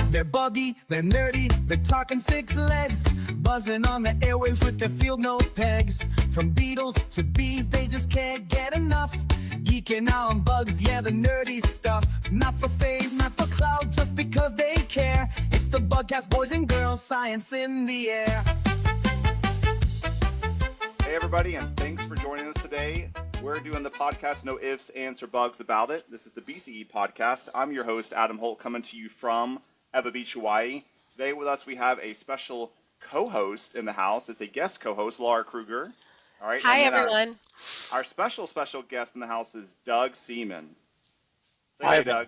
They're buggy, they're nerdy, they're talking 6 legs, buzzing on the airwaves with their field note pegs. From beetles to bees, they just can't get enough. Geeking out on bugs, yeah, the nerdy stuff. Not for fame, not for clout, just because they care. It's the Bugcast, boys and girls, science in the air. Hey everybody, and thanks for joining us today. We're doing the podcast No Ifs, Ands, or Bugs About It. This is the BCE podcast. I'm your host, Adam Holt, coming to you from Ewa Beach, Hawaii. Today with us we have a special co-host in the house. It's a guest co-host, Laura Kruger. All right. Hi everyone. Our special guest in the house is Doug Seeman. Say Hi, hey, Doug.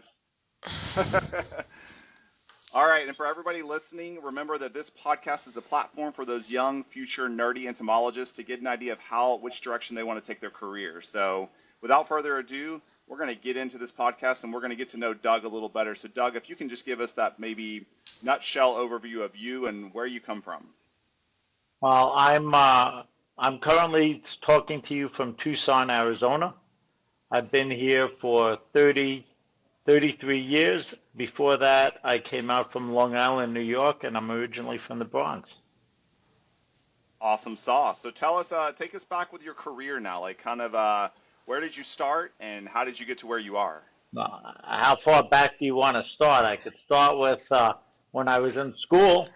All right, and for everybody listening, remember that this podcast is a platform for those young, future, nerdy entomologists to get an idea of which direction they want to take their career. So without further ado, we're going to get into this podcast and we're going to get to know Doug a little better. So Doug, if you can just give us that maybe nutshell overview of you and where you come from. Well, I'm currently talking to you from Tucson, Arizona. I've been here for 33 years. Before that, I came out from Long Island, New York, and I'm originally from the Bronx. Awesome sauce. So tell us, take us back with your career now, like kind of where did you start and how did you get to where you are? How far back do you want to start? I could start with when I was in school.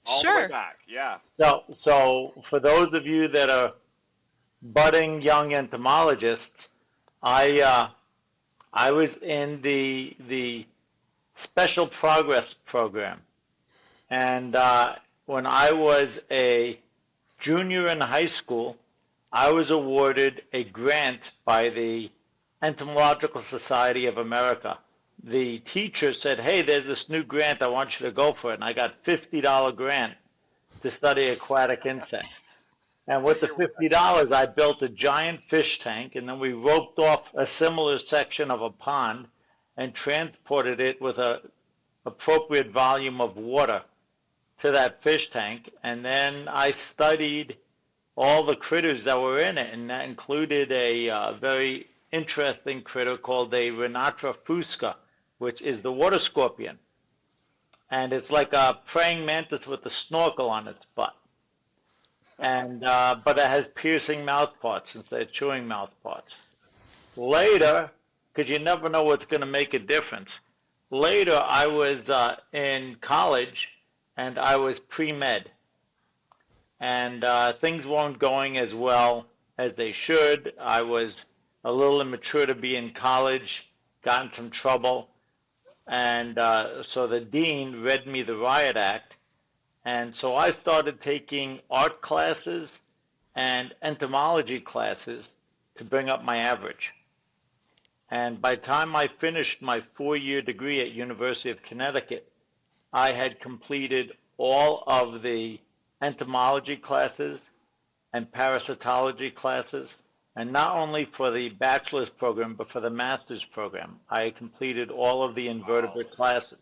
All the way back, yeah. So for those of you that are budding young entomologists, I was in the Special Progress program, and when I was a junior in high school, I was awarded a grant by the Entomological Society of America. The teacher said, hey, there's this new grant, I want you to go for it, and I got $50 grant to study aquatic insects. And with the $50, I built a giant fish tank, and then we roped off a similar section of a pond and transported it with an appropriate volume of water to that fish tank. And then I studied all the critters that were in it, and that included a very interesting critter called a Renatra fusca, which is the water scorpion. And it's like a praying mantis with a snorkel on its butt. And but it has piercing mouth parts instead of chewing mouth parts. Later, because you never know what's going to make a difference, later I was in college and I was pre-med. And things weren't going as well as they should. I was a little immature to be in college, got in some trouble. And so the dean read me the Riot Act. And so I started taking art classes and entomology classes to bring up my average. And by the time I finished my 4-year degree at University of Connecticut, I had completed all of the entomology classes and parasitology classes, and not only for the bachelor's program, but for the master's program. I completed all of the invertebrate classes.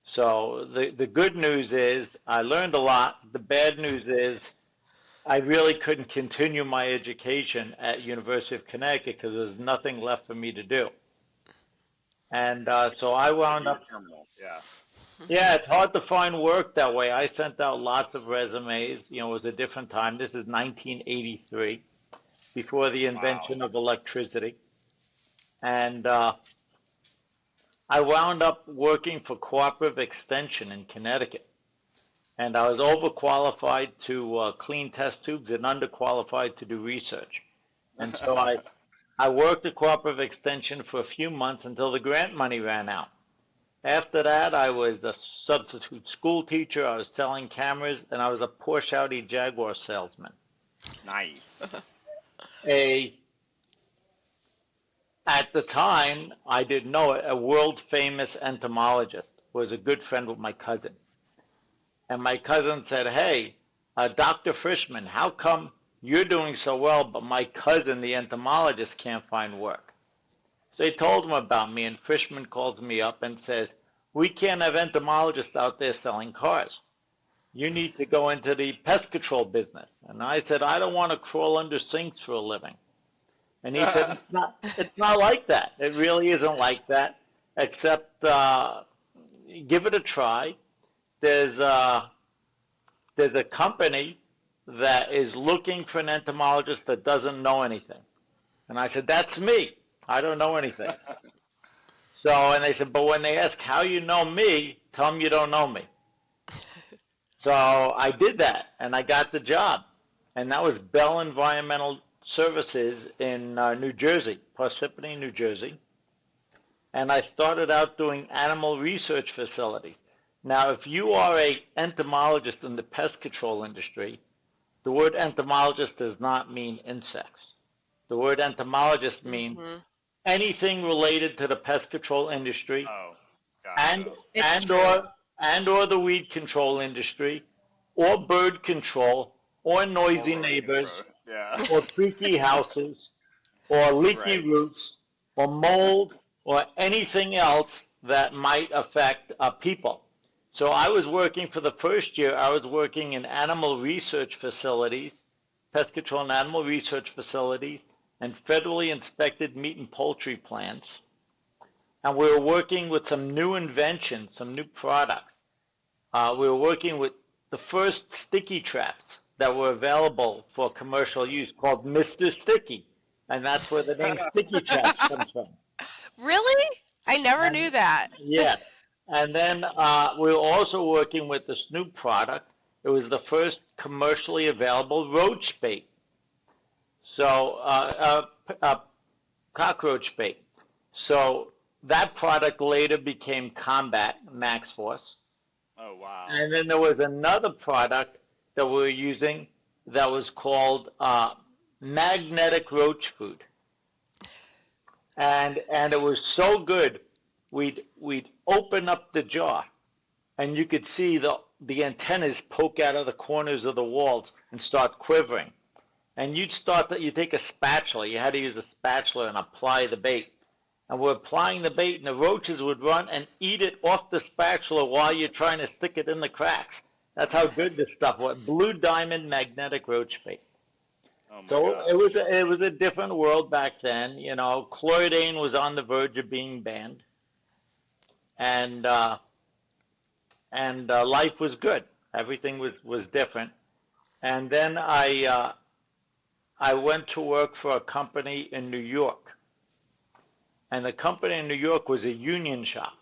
So the good news is I learned a lot. The bad news is I really couldn't continue my education at University of Connecticut because there's nothing left for me to do. And so I wound up. Yeah, it's hard to find work that way. I sent out lots of resumes. You know, it was a different time. This is 1983, before the invention of electricity. And I wound up working for Cooperative Extension in Connecticut. And I was overqualified to clean test tubes and underqualified to do research. And so I worked at Cooperative Extension for a few months until the grant money ran out. After that, I was a substitute school teacher, I was selling cameras, and I was a Porsche Audi Jaguar salesman. Nice. At the time, I didn't know it, a world-famous entomologist was a good friend with my cousin. And my cousin said, hey, Dr. Frischman, how come you're doing so well, but my cousin, the entomologist, can't find work? So they told him about me, and Frischman calls me up and says, we can't have entomologists out there selling cars. You need to go into the pest control business. And I said, I don't want to crawl under sinks for a living. And he said, it's not like that. It really isn't like that, except give it a try. There's a company that is looking for an entomologist that doesn't know anything. And I said, that's me. I don't know anything. So, and they said, but when they ask how you know me, tell them you don't know me. So I did that, and I got the job. And that was Bell Environmental Services in New Jersey, Parsippany, New Jersey. And I started out doing animal research facilities. Now, if you are an entomologist in the pest control industry, the word entomologist does not mean insects. The word entomologist means anything related to the pest control industry, and or the weed control industry, or bird control, or noisy neighbors, or creaky houses, or leaky roofs, or mold, or anything else that might affect people. So I was working for the first year, I was working in animal research facilities, pest control and animal research facilities, and federally inspected meat and poultry plants. And we were working with some new inventions, some new products. We were working with the first sticky traps that were available for commercial use called Mr. Sticky. And that's where the name Sticky Traps comes from. Really? I never knew that. Yeah. And then we were also working with this new product. It was the first commercially available roach bait. So, cockroach bait. So that product later became Combat Max Force. Oh, wow. And then there was another product that we were using that was called magnetic roach food. And it was so good, we'd open up the jar, and you could see the antennas poke out of the corners of the walls and start quivering. And you take a spatula, you had to use a spatula and apply the bait. And we're applying the bait, and the roaches would run and eat it off the spatula while you're trying to stick it in the cracks. That's how good this stuff was. Blue Diamond magnetic roach bait. Oh my So gosh. it was a different world back then. You know, chlordane was on the verge of being banned, and life was good. Everything was different. And then I went to work for a company in New York, and the company in New York was a union shop.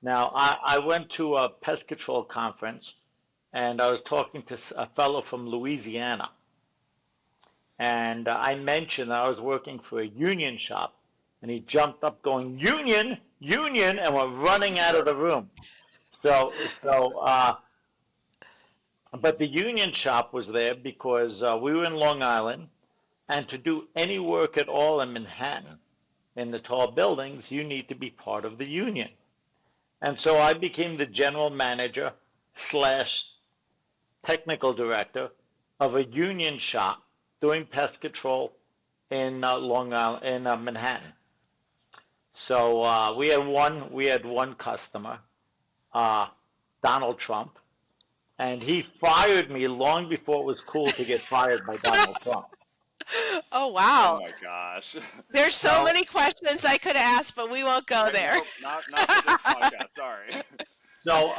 Now I went to a pest control conference, and I was talking to a fellow from Louisiana. And I mentioned that I was working for a union shop, and he jumped up going, "Union, union," and went running out of the room. But the union shop was there because we were in Long Island, and to do any work at all in Manhattan, in the tall buildings, you need to be part of the union. And so I became the general manager / technical director of a union shop doing pest control in Long Island, in Manhattan. So we had one customer, Donald Trump, and he fired me long before it was cool to get fired by Donald Trump. Oh, wow. Oh my gosh. There's so many questions I could ask, but we won't go there. Not for this podcast. Sorry. So,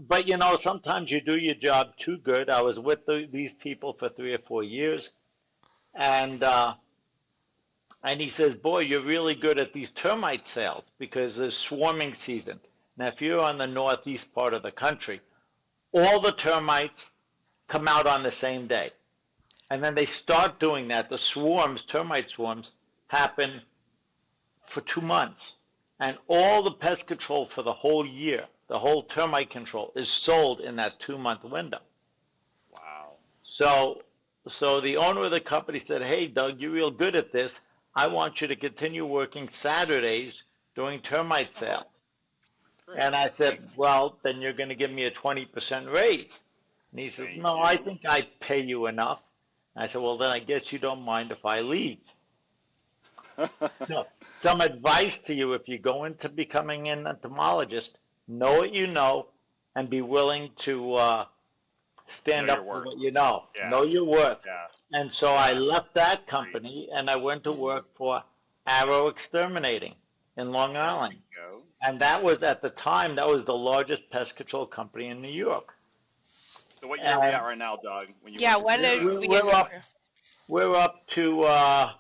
but you know, sometimes you do your job too good. I was with these people for 3 or 4 years, and he says, "Boy, you're really good at these termite sales because there's swarming season. Now, if you're on the northeast part of the country, all the termites come out on the same day, and then they start doing that. The swarms, termite swarms, happen for 2 months, and all the pest control for the whole year." The whole termite control is sold in that 2-month window. Wow. So the owner of the company said, "Hey, Doug, you're real good at this. I want you to continue working Saturdays doing termite sales." Great. And I said, "Well, then you're going to give me a 20% raise." And he says, "No, I think I pay you enough." And I said, "Well, then I guess you don't mind if I leave." So, some advice to you if you go into becoming an entomologist: know what you know, and be willing to stand Know up your for worth. what you know. Yeah. Know your worth. Yeah. And so I left that company, and I went to work for Arrow Exterminating in Long Island. Go. And that was, at the time, that was the largest pest control company in New York. So what year are we at right now, Doug? When you Yeah, went when to did zero? we get your We're up to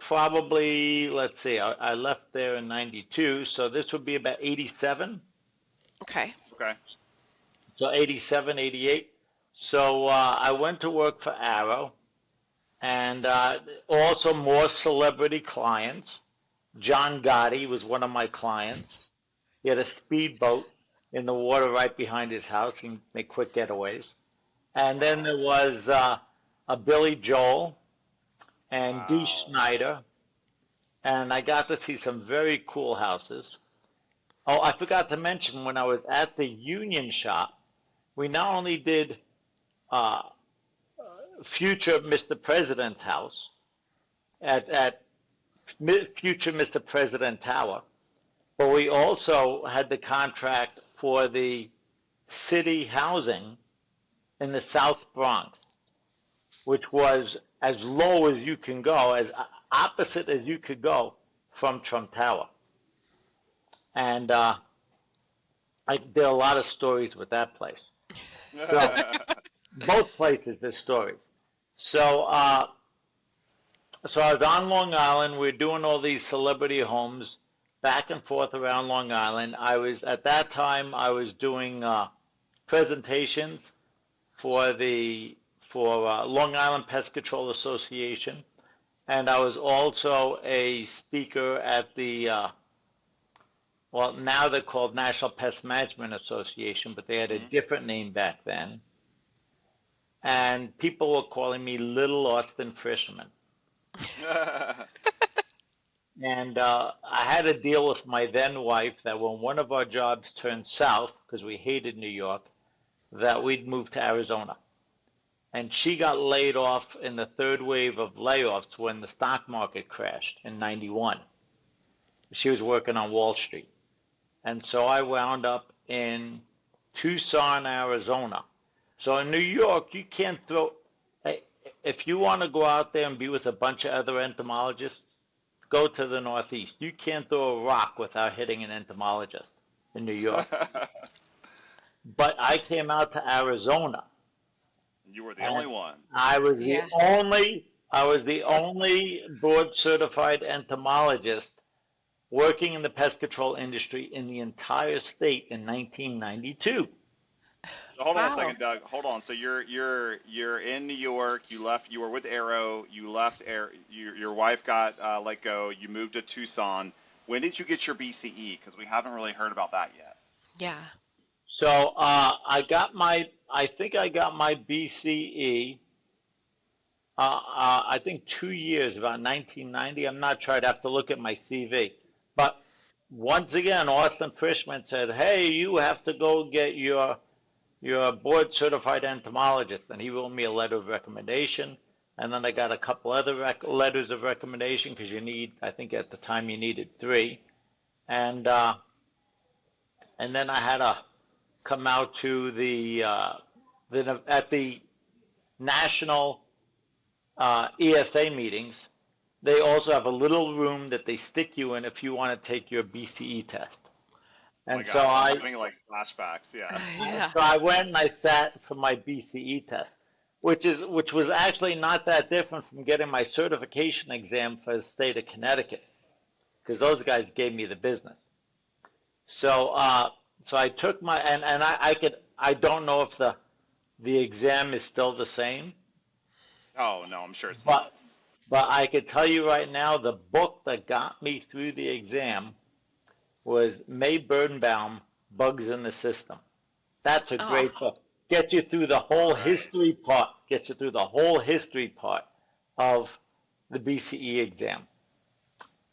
probably, let's see, I left there in 92, so this would be about 87. Okay. Okay. So 87, 88. So I went to work for Arrow, and also more celebrity clients. John Gotti was one of my clients. He had a speedboat in the water right behind his house. He can make quick getaways. And then Wow. there was a Billy Joel and Dee Wow. Snider, and I got to see some very cool houses. Oh, I forgot to mention, when I was at the Union Shop, we not only did uh, future Mr. President's house at future Mr. President Tower, but we also had the contract for the city housing in the South Bronx, which was as low as you can go, as opposite as you could go from Trump Tower. And there are a lot of stories with that place. So both places, there's stories. So, so I was on Long Island. We're doing all these celebrity homes back and forth around Long Island. At that time, I was doing presentations for Long Island Pest Control Association, and I was also a speaker at the well, now they're called National Pest Management Association, but they had a different name back then. And people were calling me Little Austin Fisherman. And I had to deal with my then wife that when one of our jobs turned south, because we hated New York, that we'd move to Arizona. And she got laid off in the third wave of layoffs when the stock market crashed in 91. She was working on Wall Street. And so I wound up in Tucson, Arizona. So in New York, you can't if you want to go out there and be with a bunch of other entomologists, go to the Northeast. You can't throw a rock without hitting an entomologist in New York. But I came out to Arizona. You were the only one. I was Yeah. I was the only board certified entomologist working in the pest control industry in the entire state in 1992. So hold on a Wow. second, Doug. Hold on. So you're in New York. You were with Arrow. You left your wife got let go. You moved to Tucson. When did you get your BCE? Because we haven't really heard about that yet. Yeah. So I think I got my BCE. I think 2 years, about 1990. I'm not sure. I'd have to look at my CV. But once again, Austin Frischman said, "Hey, you have to go get your board certified entomologist," and he wrote me a letter of recommendation. And then I got a couple other letters of recommendation, because I think at the time you needed 3, and then I had to come out to at the national ESA meetings. They also have a little room that they stick you in if you want to take your BCE test. Oh my And gosh, so I'm having like flashbacks. Yeah. Yeah. so I went and I sat for my BCE test, which was actually not that different from getting my certification exam for the state of Connecticut, because those guys gave me the business. So so I took and I don't know if the exam is still the same, Oh no, I'm sure it's but not. but I could tell you right now, the book that got me through the exam was May Birnbaum, Bugs in the System. That's a Oh. great book. Gets you through the whole All right. history part. Gets you through the whole history part of the BCE exam.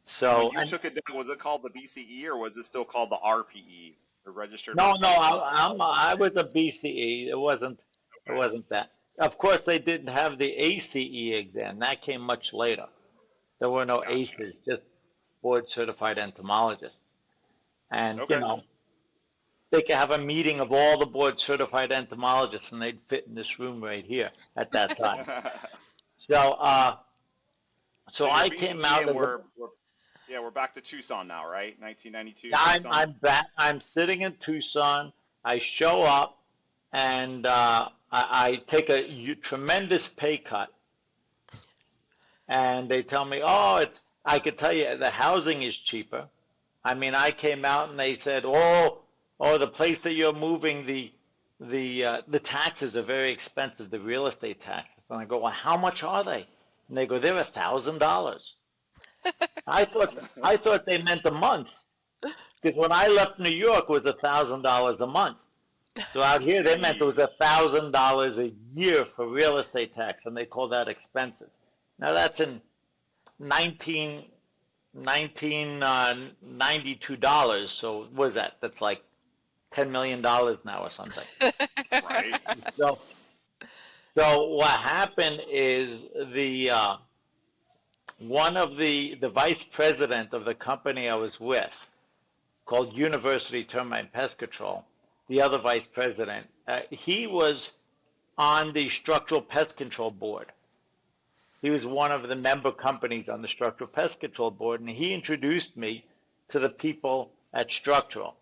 So When you took it, was it called the BCE or was it still called the RPE, the Registered? no, Professional? I was a BCE. It wasn't that. Of course, they didn't have the ACE exam. That came much later. There were no Gotcha. ACEs, just board certified entomologists. And Okay. they could have a meeting of all the board certified entomologists, and they'd fit in this room right here at that time. So, so your I BCE came out and as we're Yeah, we're back to Tucson now, right? 1992 I'm Tucson. I'm back. I'm sitting in Tucson. I show up, and I take a tremendous pay cut, and they tell me, "Oh, it's." I could tell you the housing is cheaper. I mean, I came out and they said, "Oh, the place that you're moving, the taxes are very expensive, the real estate taxes." And I go, "Well, how much are they?" And they go, "They're $1,000." I thought they meant a month, because when I left New York, it was $1,000 a month. So out here, they meant it was $1,000 a year for real estate tax, and they call that expensive. Now that's in 1992 dollars. So what is that? That's like $10 million now or something. Right. So, so what happened is one of the vice president of the company I was with, called University Termite Pest Control, the other vice president, he was on the structural pest control board. He was one of the member companies on the structural pest control board, and he introduced me to the people at structural.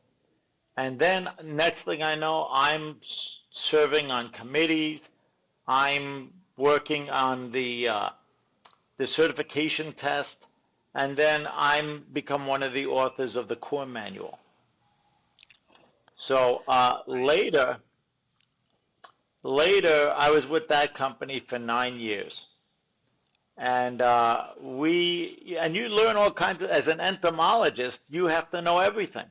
And then next thing I know, I'm serving on committees. I'm working on the certification test, and then I'm become one of the authors of the core manual. So later, I was with that company for 9 years, and you learn all kinds of. As an entomologist, you have to know everything,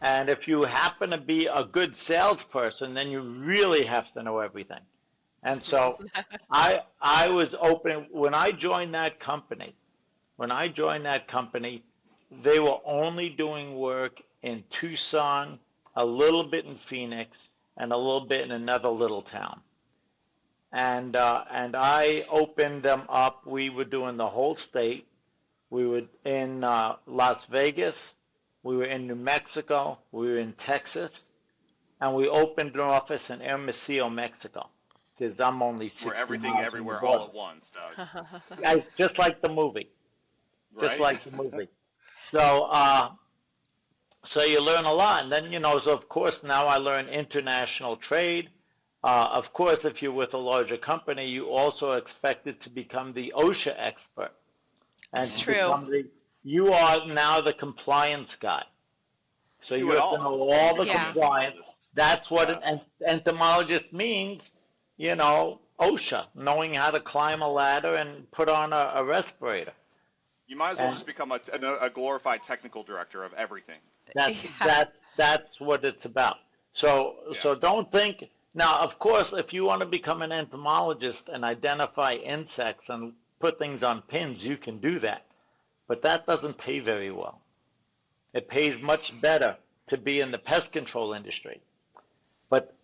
and if you happen to be a good salesperson, then you really have to know everything. And so I was open when I joined that company. When I joined that company, they were only doing work in Tucson, a little bit in Phoenix, and a little bit in another little town. And I opened them up. We were doing the whole state. We were in Las Vegas. We were in New Mexico. We were in Texas. And we opened an office in Hermosillo, Mexico, because I'm only 60 We're everything miles everywhere from the border. all at once, Doug. Just like the movie. Just Right? like the movie. So, so you learn a lot. And then, so of course, now I learn international trade. Of course, if you're with a larger company, you also are expected to become the OSHA expert. And It's to true. become you are now the compliance guy. So you have to know all the Yeah. compliance. That's what Yeah. an entomologist means, OSHA, knowing how to climb a ladder and put on a respirator. You might as well And just become a glorified technical director of everything. that's what it's about. So Yeah. don't think now. Of course, if you want to become an entomologist and identify insects and put things on pins, you can do that. But that doesn't pay very well. It pays much better to be in the pest control industry. But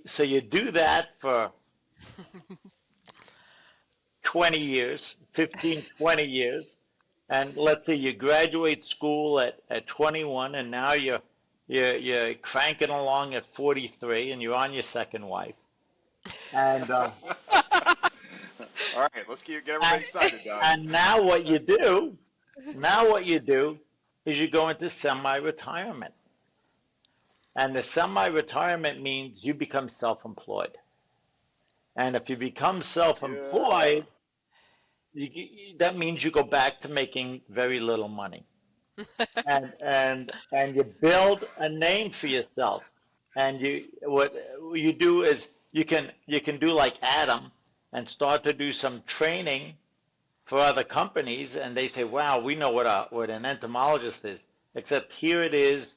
so you do that for 20 years, 15, 20 years, and let's say you graduate school at 21, and now you're cranking along at 43, and you're on your second wife. And All right, let's get everybody excited, Doug. and now what you do is you go into semi-retirement. And the semi-retirement means you become self-employed. And if you become self-employed, that means you go back to making very little money. and you build a name for yourself. And what you do is you can do like Adam and start to do some training for other companies, and they say, "Wow, we know what an entomologist is." Except here it is,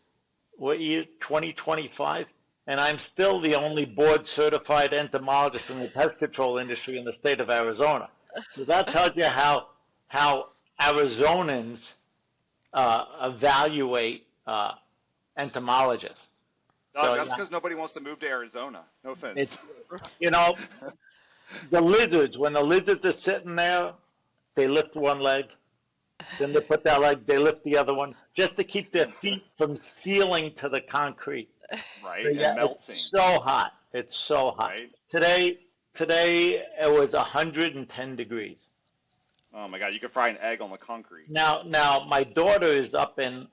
what year? 2025, and I'm still the only board certified entomologist in the pest control industry in the state of Arizona. So that tells you how Arizonans evaluate entomologists. Doug, So, that's because nobody wants to move to Arizona. No offense. it's the lizards. When the lizards are sitting there, they lift one leg, then they put that leg, they lift the other one, just to keep their feet from sealing to the concrete. Right, So, and melting. It's so hot. It's so hot. Right. Today it was 110 degrees. Oh my God, you could fry an egg on the concrete. Now my daughter is up in.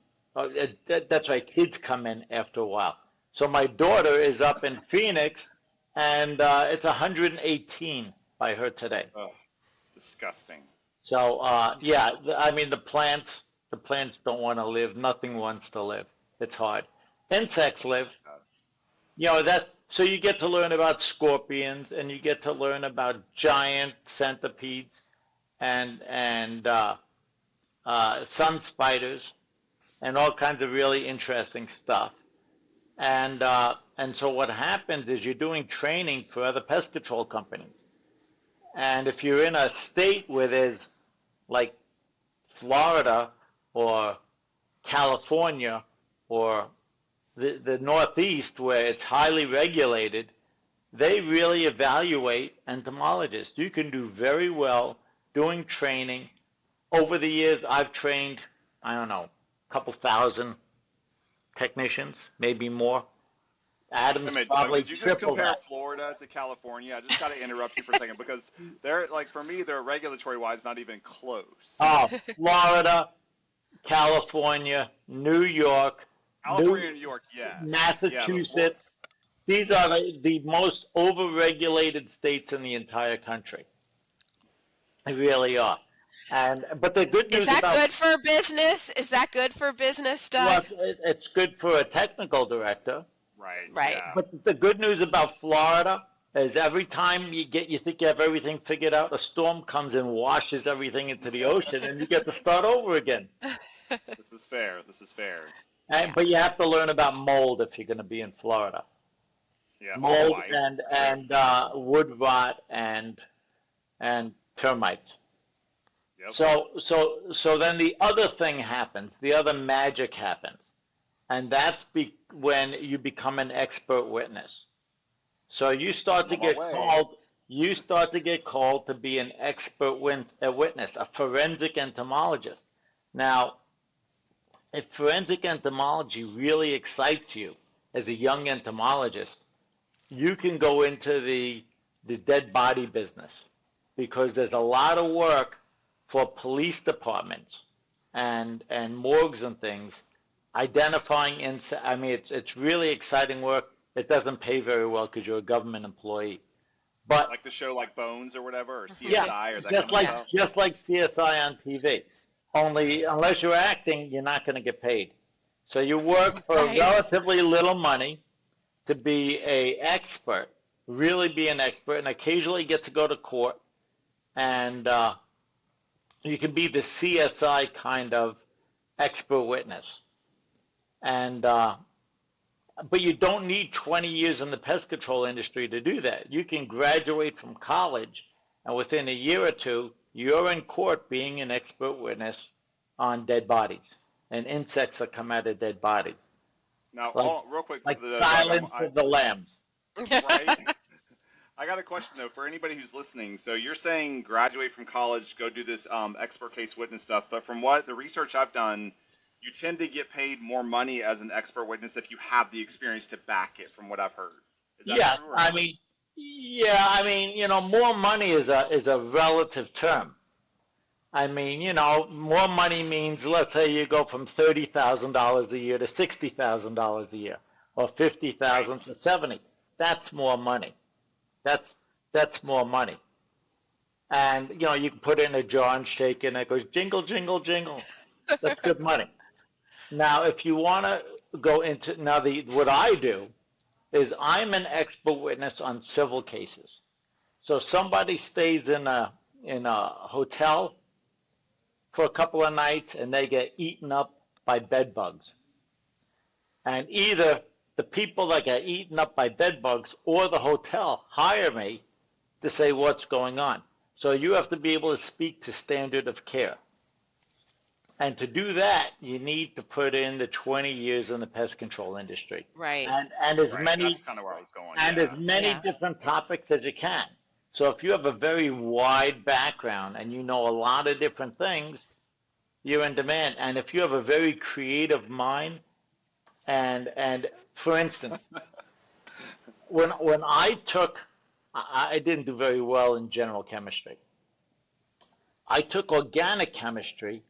That's right. Kids come in after a while. So my daughter is up in Phoenix, and it's 118 by her today. Oh, disgusting. So yeah, I mean the plants don't want to live. Nothing wants to live. It's hard. Insects live. That's so you get to learn about scorpions, and you get to learn about giant centipedes and sun spiders and all kinds of really interesting stuff. And so what happens is you're doing training for other pest control companies. And if you're in a state where there's like Florida or California or the Northeast where it's highly regulated, they really evaluate entomologists. You can do very well doing training. Over the years, I've trained, I don't know, a couple thousand technicians, maybe more. Adam's probably did you just triple compare that. Florida to California? I just got to interrupt you for a second because they're like for me, they're regulatory wise not even close. Oh, Florida, California, New York, California and New York, yes. Massachusetts. These are the most overregulated states in the entire country. They really are. But the good news Is that about good for business? Is that good for business, Doug? well, it's good for a technical director. Right. Yeah. But the good news about Florida is every time you think you have everything figured out, a storm comes and washes everything into the ocean, and you get to start over again. This is fair. But you have to learn about mold if you're going to be in Florida. Yeah. Mold and wood rot and termites. Yep. So then the other thing happens, the other magic happens, and that's when you become an expert witness. So you start to get called. You start to get called to be an expert witness, a forensic entomologist. Now, if forensic entomology really excites you as a young entomologist, you can go into the dead body business because there's a lot of work for police departments and morgues and things identifying I mean, it's really exciting work. It doesn't pay very well because you're a government employee. But like the show like Bones or whatever, or CSI yeah, or that just kind of stuff. just like CSI on TV. Only unless you're acting, you're not going to get paid. So you work for relatively little money to be an expert, really be an expert, and occasionally get to go to court, and you can be the CSI kind of expert witness. And but you don't need 20 years in the pest control industry to do that. You can graduate from college, and within a year or two, you're in court being an expert witness on dead bodies and insects that come out of dead bodies. Now, real quick, like Silence of the Lambs. Right? I got a question though for anybody who's listening. So you're saying graduate from college, go do this expert case witness stuff, but from what the research I've done, you tend to get paid more money as an expert witness if you have the experience to back it. From what I've heard, is that true? I mean, more money is a relative term. I mean, more money means, let's say you go from $30,000 a year to $60,000 a year, or $50,000 to $70,000. That's more money. That's more money. And you can put in a jar and shake it, and it goes jingle, jingle, jingle. That's good money. Now, if you want to go into what I do is I'm an expert witness on civil cases. So somebody stays in a hotel for a couple of nights and they get eaten up by bed bugs. And either the people that get eaten up by bed bugs or the hotel hire me to say what's going on. So you have to be able to speak to standard of care. And to do that, you need to put in the 20 years in the pest control industry. Right. And as many That's kind of where I was going. and as many different topics as you can. So if you have a very wide background and you know a lot of different things, you're in demand. And if you have a very creative mind, and for instance, when I didn't do very well in general chemistry. I took organic chemistry,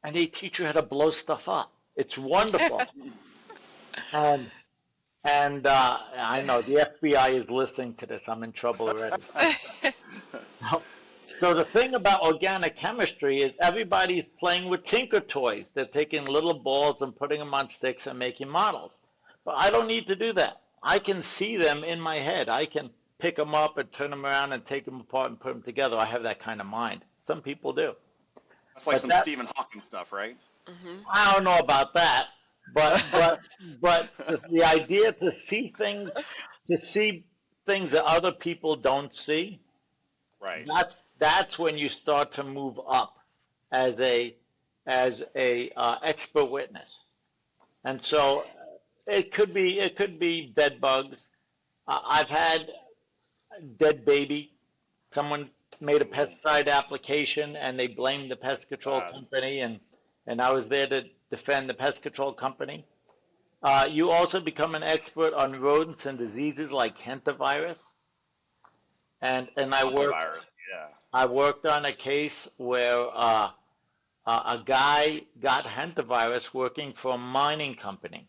and they teach you how to blow stuff up. It's wonderful. And I know the FBI is listening to this. I'm in trouble already. So the thing about organic chemistry is everybody's playing with tinker toys. They're taking little balls and putting them on sticks and making models. But I don't need to do that. I can see them in my head. I can pick them up and turn them around and take them apart and put them together. I have that kind of mind. Some people do. That's like But some that- Stephen Hawking stuff, right? I don't know about that, but the idea to see things that other people don't see, Right. that's when you start to move up as a expert witness. And so it could be bed bugs. I've had dead baby. Someone made a pesticide application and they blamed the pest control company, and I was there to defend the pest control company. You also become an expert on rodents and diseases like hantavirus. And Virus, yeah. I worked on a case where a guy got hantavirus working for a mining company.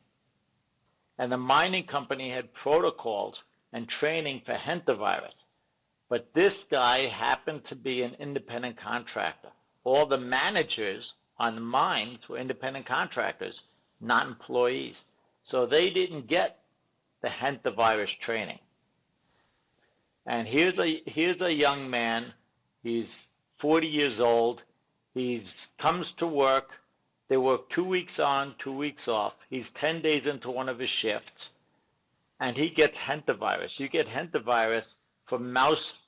And the mining company had protocols and training for hantavirus. But this guy happened to be an independent contractor. All the managers on the mines were independent contractors, not employees. So they didn't get the hantavirus training. And here's a young man. He's 40 years old. He comes to work. They work 2 weeks on, 2 weeks off. He's 10 days into one of his shifts, and he gets hantavirus. You get hantavirus from mouse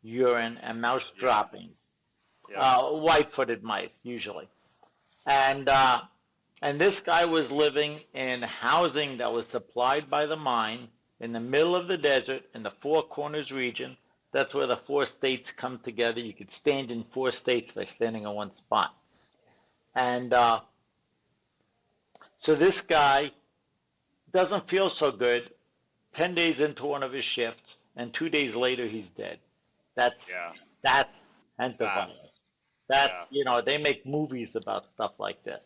urine and mouse droppings, white-footed mice usually. And this guy was living in housing that was supplied by the mine in the middle of the desert in the Four Corners region. That's where the 4 states come together. You could stand in 4 states by standing in one spot. And so this guy doesn't feel so good. 10 days into one of his shifts, and 2 days later he's dead. That's hantavirus. They make movies about stuff like this.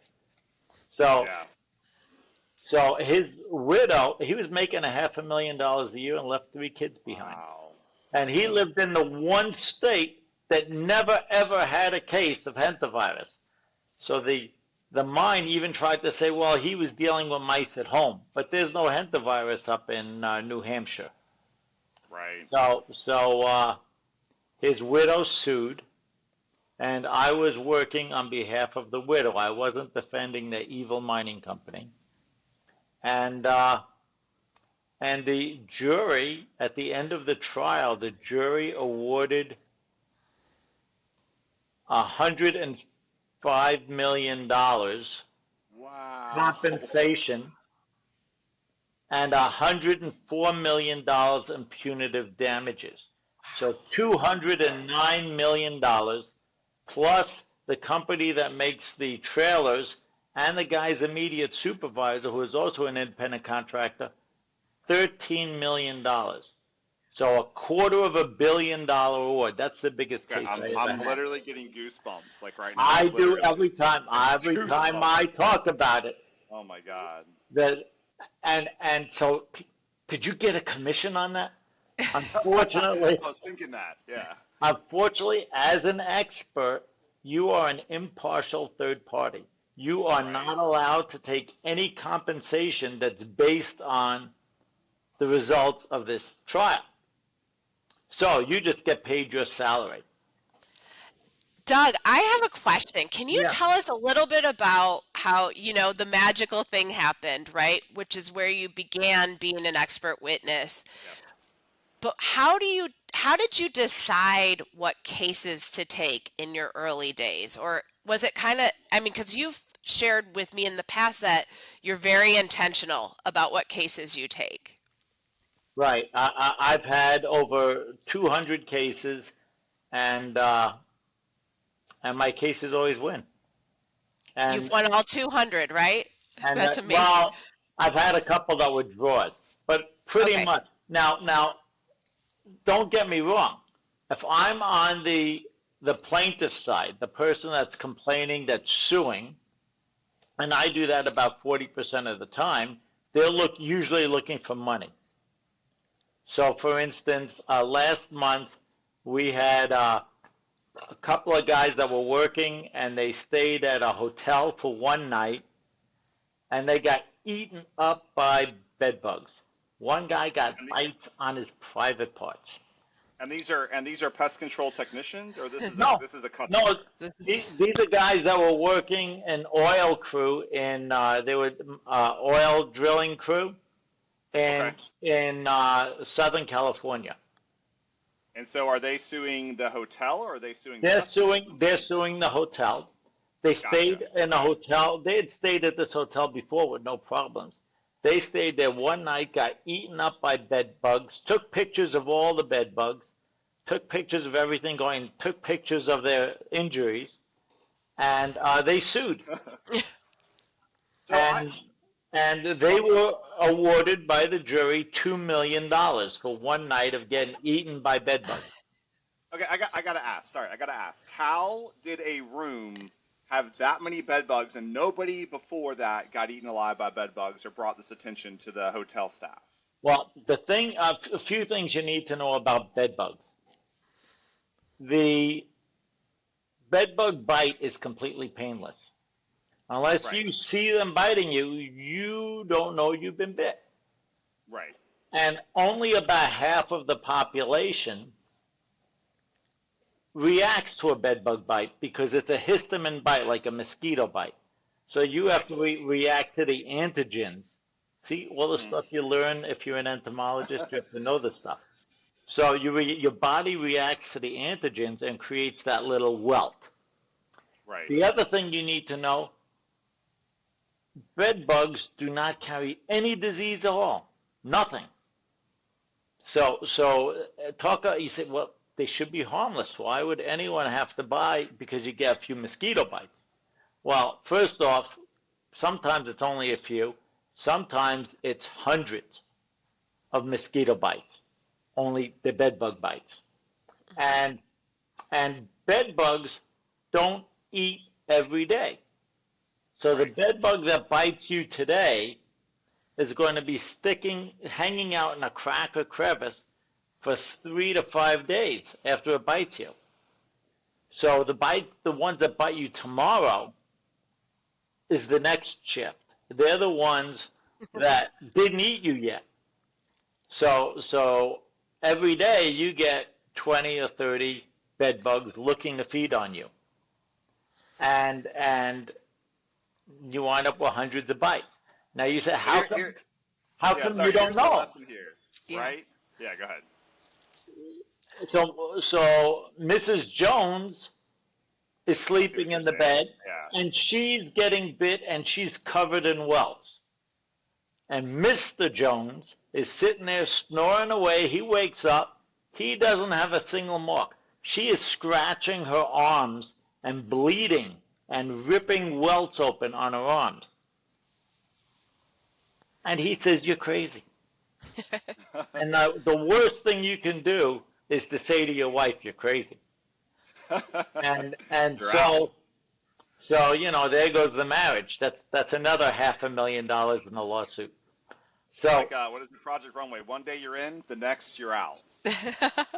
So his widow, he was making $500,000 a year and left 3 kids behind. Wow. And he lived in the one state that never ever had a case of hantavirus. So the mine even tried to say, well, he was dealing with mice at home, but there's no hantavirus up in New Hampshire. Right. So his widow sued, and I was working on behalf of the widow. I wasn't defending the evil mining company. And the jury, at the end of the trial, the jury awarded $105 million Wow. compensation and $104 million in punitive damages. So $209 million plus the company that makes the trailers and the guy's immediate supervisor, who is also an independent contractor, $13 million. So $250 million award. That's the biggest case I ever I'm had. literally getting goosebumps like right now. I do Literally. every time I talk about it. Oh my God. And so could you get a commission on that? Unfortunately, I was thinking that. Yeah. unfortunately, as an expert, you are an impartial third party. You are not allowed to take any compensation that's based on the results of this trial. So you just get paid your salary. Doug, I have a question. Can you Yeah. tell us a little bit about how, the magical thing happened, right? Which is where you began being an expert witness. But how did you decide what cases to take in your early days? Or was it because you've shared with me in the past that you're very intentional about what cases you take. Right. I've had over 200 cases, and my cases always win. And, You've won all 200, right? and That's amazing. well, I've had a couple that were draws, but pretty Okay. much. Now, don't get me wrong. If I'm on the the plaintiff side, the person that's complaining, that's suing, and I do that about 40% of the time, they're usually looking for money. So, for instance, last month we had a couple of guys that were working, and they stayed at a hotel for one night, and they got eaten up by bed bugs. One guy got bites on his private parts. And these are pest control technicians, or this is this is a customer? No, these are guys that were working an oil crew in they were oil drilling crew in Southern California. And so, are they suing the hotel, or are they suing? They're suing the hotel. They stayed in a hotel. They had stayed at this hotel before with no problems. They stayed there one night, got eaten up by bed bugs, took pictures of all the bed bugs, took pictures of everything going, took pictures of their injuries, and they sued. And they were awarded by the jury $2 million for one night of getting eaten by bed bugs. Okay, I gotta ask. Sorry, I gotta ask. How did a room have that many bed bugs, and nobody before that got eaten alive by bed bugs or brought this attention to the hotel staff? Well, a few things you need to know about bed bugs. The bed bug bite is completely painless. Unless you see them biting you, you don't know you've been bit. Right. And only about half of the population reacts to a bed bug bite because it's a histamine bite, like a mosquito bite. So you have to react to the antigens. See, all the stuff you learn if you're an entomologist, you have to know the stuff. So your body reacts to the antigens and creates that little welt. Right. The other thing you need to know, bed bugs do not carry any disease at all. Nothing. So you say, well, they should be harmless. Why would anyone have to buy because you get a few mosquito bites? Well, first off, sometimes it's only a few. Sometimes it's hundreds of mosquito bites, only the bed bug bites. And bed bugs don't eat every day. So the bed bug that bites you today is going to be hanging out in a crack or crevice for 3 to 5 days after it bites you. So the ones that bite you tomorrow is the next shift. They're the ones that didn't eat you yet. So every day you get 20 or 30 bed bugs looking to feed on you. And you wind up with hundreds of bites. Now you say, how come you don't know? The lesson here, right? Yeah, go ahead. So Mrs. Jones is sleeping in the bed, and she's getting bit, and she's covered in welts. And Mr. Jones is sitting there snoring away. He wakes up. He doesn't have a single mark. She is scratching her arms and bleeding and ripping welts open on her arms. And he says, "You're crazy." And the worst thing you can do is to say to your wife, "You're crazy." And so there goes the marriage. That's another $500,000 in the lawsuit. So like what is the Project Runway? One day you're in, the next you're out.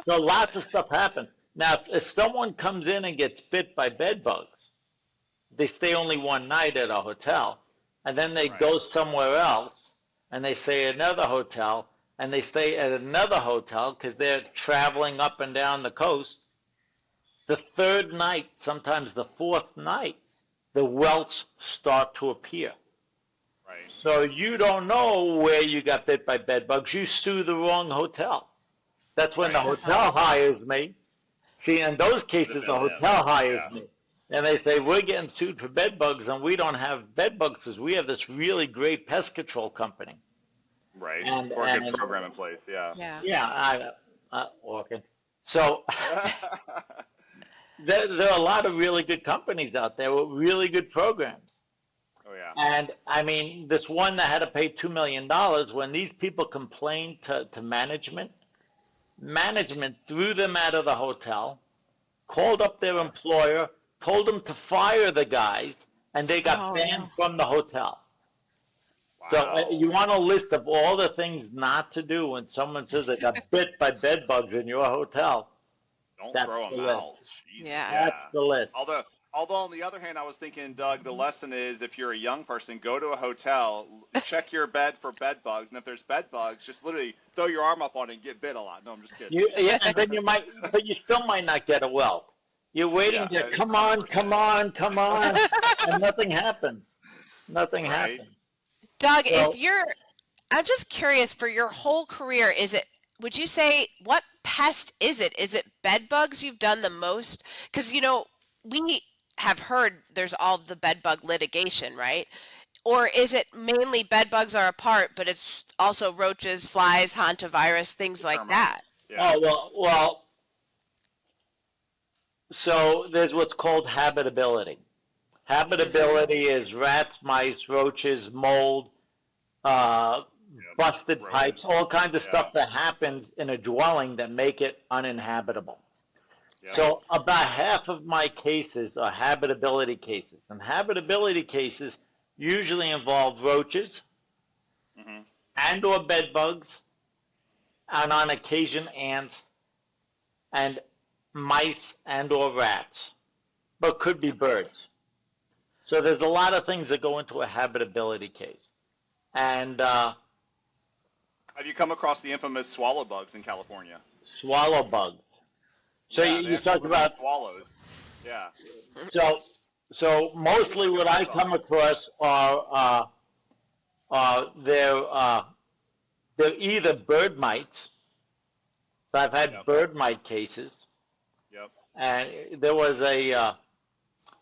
So lots of stuff happens. Now, if someone comes in and gets bit by bed bugs, they stay only one night at a hotel, and then they go somewhere else, and they stay at another hotel, and they stay at another hotel because they're traveling up and down the coast. The third night, sometimes the fourth night, the welts start to appear. Right. So you don't know where you got bit by bed bugs. You sue the wrong hotel. That's when the hotel hires me. See, in those cases, the hotel hires me. And they say, "We're getting sued for bed bugs, and we don't have bed bugs because we have this really great pest control company." Right. Or a good program in place, Yeah, I'm walking. So there are a lot of really good companies out there with really good programs. Oh, yeah. And, I mean, this one that had to pay $2 million, when these people complained to management threw them out of the hotel, called up their employer, told them to fire the guys, and they got Oh, banned no. from the hotel. So Wow. you want a list of all the things not to do when someone says they got bit by bed bugs in your hotel. Don't That's throw the them list. out. Jesus, Yeah. yeah. That's the list. Although on the other hand, I was thinking, Doug, the lesson is if you're a young person, go to a hotel, check your bed for bed bugs, and if there's bed bugs, just literally throw your arm up on it and get bit a lot. No, I'm just kidding. Yeah, and then but you still might not get a welt. You're waiting Yeah, to come on, 100%. and nothing happens. Nothing Right. happens. Doug, So I'm just curious for your whole career, would you say, what pest is it? Is it bed bugs you've done the most? Because, we have heard there's all the bed bug litigation, right? Or is it mainly bed bugs are a part, but it's also roaches, flies, hantavirus, things like Termites. that? Yeah. well, so there's what's called habitability. Habitability is rats, mice, roaches, mold, uh, busted Rodents. pipes, all kinds of Yeah. stuff that happens in a dwelling that make it uninhabitable. Yep. So about half of my cases are habitability cases, and habitability cases usually involve roaches Mhm. and or bed bugs, and on occasion ants and mice and or rats, but could be birds. So there's a lot of things that go into a habitability case. And Have you come across the infamous swallow bugs in California? swallow bugs. So Yeah, you, they you actually talk live on about swallows. Yeah. so mostly what I come across are they're either bird mites. So I've had Yep. bird mite cases, Yep. and there was a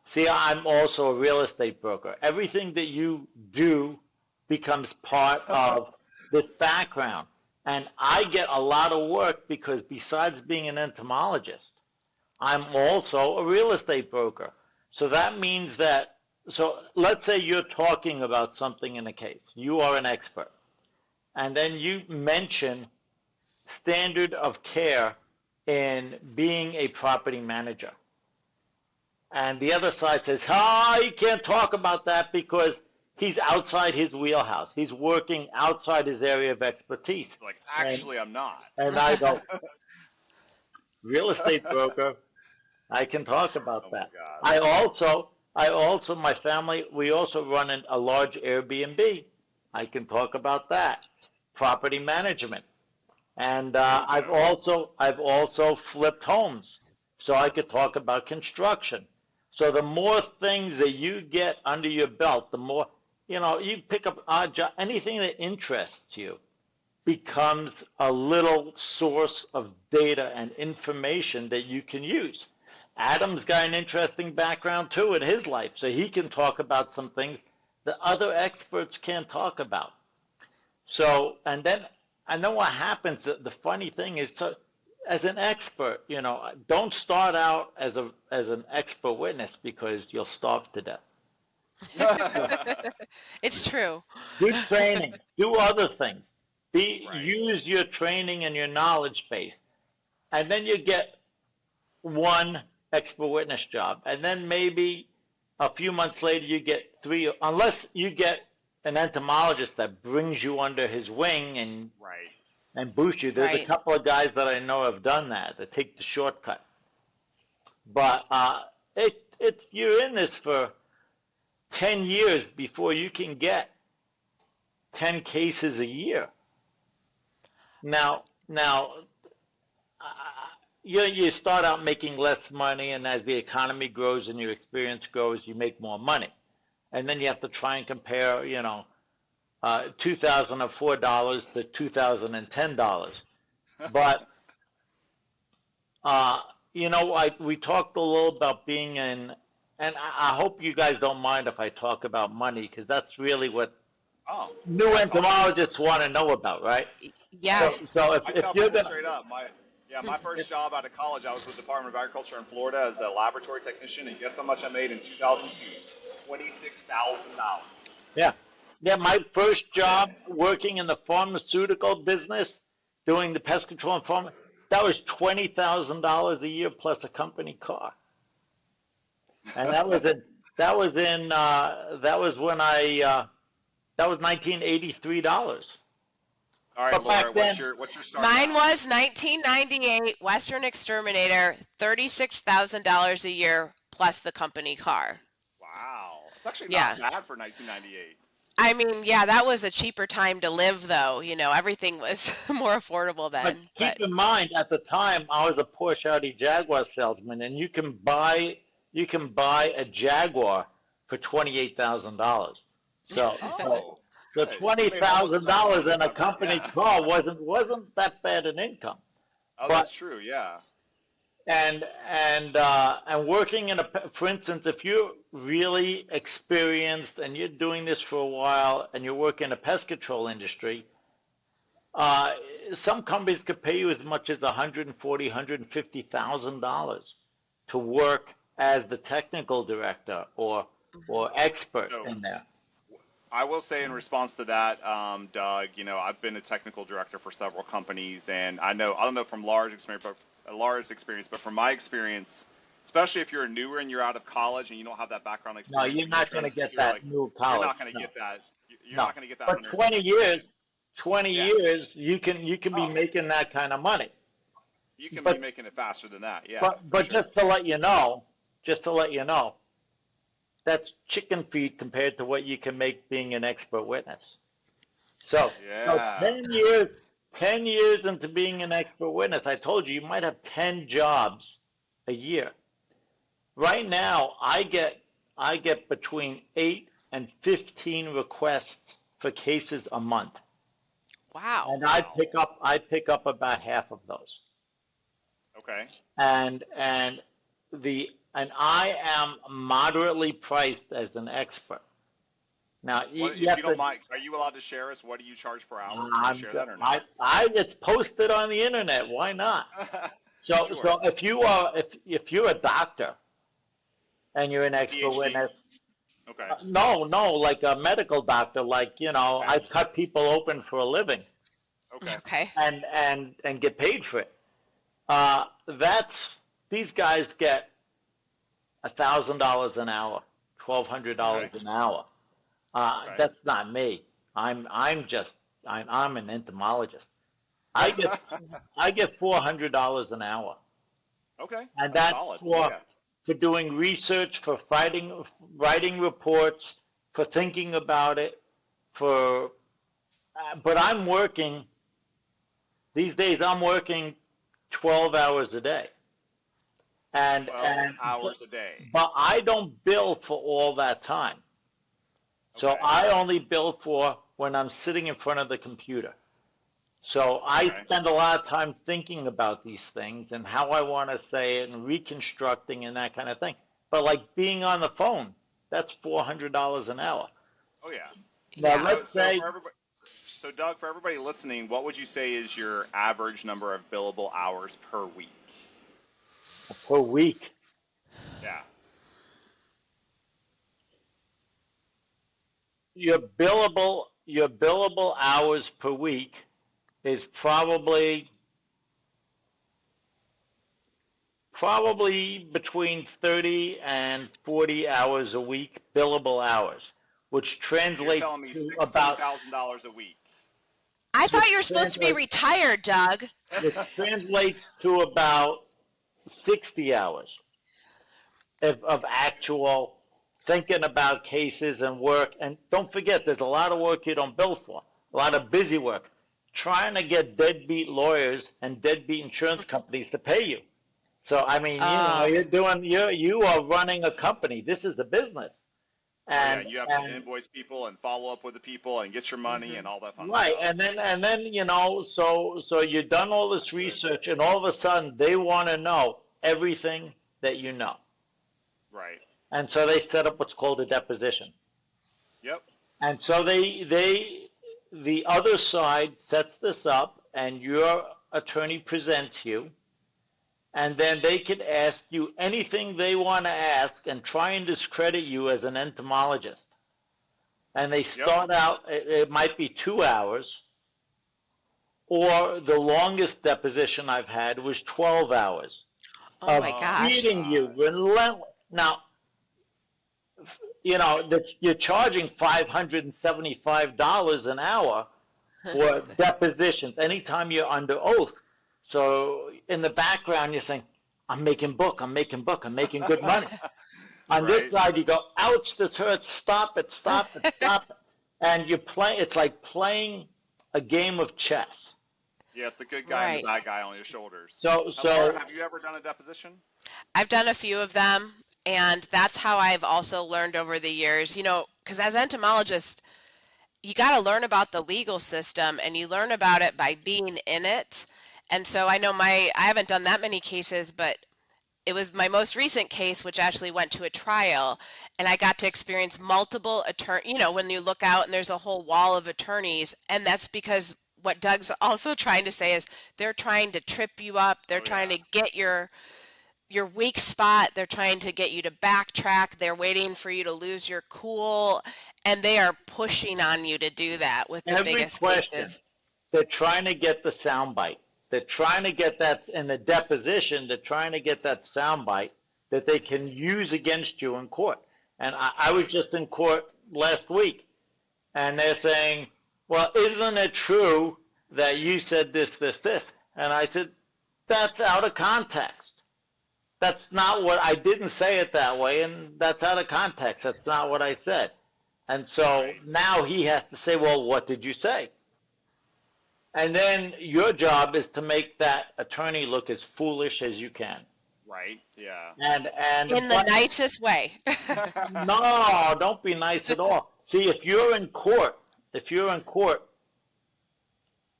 see, I'm also a real estate broker. Everything that you do becomes part of this background. And I get a lot of work because besides being an entomologist, I'm also a real estate broker. So that means that, so let's say you're talking about something in a case. You are an expert. And then you mention standard of care in being a property manager. And the other side says, you can't talk about that because he's outside his wheelhouse. He's working outside his area of expertise. Like, actually, I'm not. And I go, real estate broker, I can talk about Oh my that. God. I also, my family, we also run a large Airbnb. I can talk about that. Property management. And I've also flipped homes. So I could talk about construction. So the more things that you get under your belt, the more, you pick up odd job, anything that interests you becomes a little source of data and information that you can use. Adam's got an interesting background too in his life, so he can talk about some things that other experts can't talk about. So, and then what happens, the funny thing is, so, as an expert, don't start out as an expert witness because you'll starve to death. It's true. Do training, do other things. Right. Use your training and your knowledge base. And then you get one expert witness job. And then maybe a few months later you get three, unless you get an entomologist that brings you under his wing and Right. boosts you. There's a Right. couple of guys that I know have done that take the shortcut. But it's you're in this for 10 years before you can get 10 cases a year. Now, you start out making less money, and as the economy grows and your experience grows, you make more money. And then you have to try and compare, $2004 to $2010. But, we talked a little about being in, and I hope you guys don't mind if I talk about money, because that's really what Oh. new entomologists want to know about, right? Yes. So I if tell you're people gonna, straight up, my first job out of college, I was with the Department of Agriculture in Florida as a laboratory technician, and guess how much I made in 2002? $26,000. yeah, my first job working in the pharmaceutical business, doing the pest control and farm, that was $20,000 a year plus a company car. And that was that was in that was when that was $1983. All right, But back Laura, then, what's your start? Mine now? was 1998 Western Exterminator, $36,000 a year plus the company car. Wow, it's actually Yeah. not bad for 1998. I mean, yeah, that was a cheaper time to live, though. You know, everything was more affordable but then. keep in mind, at the time, I was a Porsche Audi Jaguar salesman, and you can buy a Jaguar for $28,000. So Oh, so good. You made almost $20,000 enough in a money. company Yeah. car wasn't that bad an income. Oh, But that's true. Yeah. and working in for instance, if you're really experienced and you're doing this for a while and you're working in a pest control industry, some companies could pay you as much as $150,000 to work as the technical director or expert So in there. I will say in response to that, Doug, I've been a technical director for several companies, and I don't know from Laura's experience, but from my experience, especially if you're newer and you're out of college and you don't have that background No, experience, you're not going to get that new you're college. not going to No. get that. You're No, not going to get that. but 20 years, 20 Yeah. years, you can be Oh, making that kind of money. you can be But making it faster than that. Yeah, but for sure. just to let you know, that's chicken feed compared to what you can make being an expert witness. So Yeah. 10 years into being an expert witness, I told you might have 10 jobs a year. Right now, I get between 8 and 15 requests for cases a month. Wow. And I pick up about half of those. Okay. And I am moderately priced as an expert. Now, What, if you don't mind, are you allowed to share us? What do you charge per hour? Can you share that or not? it's posted on the internet. Why not? So Sure. so if you're a doctor and you're an expert PhD? witness, Okay. no, like a medical doctor, like I cut people open for a living Okay. Okay. and get paid for it. These guys get $1,000 an hour, $1,200 an hour. Okay. That's not me. I'm an entomologist. I get $400 an hour, Okay. and That's that's solid. for Yeah. doing research, for writing reports, for thinking about it, but I'm working these days. I'm working 12 hours a day, and 12 hours a day. but I don't bill for all that time. So Okay. I only bill for when I'm sitting in front of the computer. So I Okay. spend a lot of time thinking about these things and how I want to say it and reconstructing and that kind of thing. But like being on the phone, that's $400 an hour. Oh yeah. Now Yeah. let's say So Doug, for everybody listening, what would you say is your average number of billable hours per week? per week. Yeah. Your billable hours per week is probably between 30 and 40 hours a week, billable hours, which You're translates telling me to about $16,000 a week. I thought you were supposed to be retired, Doug. which translates to about 60 hours of actual thinking about cases and work. And don't forget, there's a lot of work you don't bill for, a lot of busy work. Trying to get deadbeat lawyers and deadbeat insurance companies to pay you. So I mean, you are running a company. This is a business. And, you have to invoice people and follow up with the people and get your money and all that fun right, stuff. and then so you've done all this research, and all of a sudden they want to know everything that you know. Right. And so they set up what's called a deposition. Yep. And so the other side sets this up, and your attorney presents you, and then they can ask you anything they want to ask and try and discredit you as an entomologist. And they start out, it might be 2 hours, or the longest deposition I've had was 12 hours Oh of my Oh my gosh. beating you God. relentless. Now, that you're charging $575 an hour for depositions anytime you're under oath. So in the background, you're saying, I'm making book, I'm making book, I'm making good money. On this Right. side, you go, ouch, this hurts, stop it, stop it, stop it. And you play, it's like playing a game of chess. Yes, the good guy and the Right. bad guy on your shoulders. So, Now, Laura, so have you ever done a deposition? I've done a few of them, and that's how I've also learned over the years, because as entomologists, you got to learn about the legal system and you learn about it by being in it. And so I know I haven't done that many cases, but it was my most recent case, which actually went to a trial, and I got to experience multiple when you look out and there's a whole wall of attorneys, and that's because what Doug's also trying to say is they're trying to trip you up. They're Oh trying yeah. to get your weak spot. They're trying to get you to backtrack. They're waiting for you to lose your cool, and they are pushing on you to do that with the every biggest question, cases. they're trying to get the soundbite. They're trying to get that in the deposition. They're trying to get that soundbite that they can use against you in court. And I was just in court last week, and they're saying, "Well, isn't it true that you said this, this, this?" And I said, "That's out of context. That's not what I didn't say it that way, and that's out of context. That's not what I said." And so Right. now he has to say, "Well, what did you say?" And then your job is to make that attorney look as foolish as you can. Right. Yeah. And In the nicest way. no, don't be nice at all. See, if you're in court,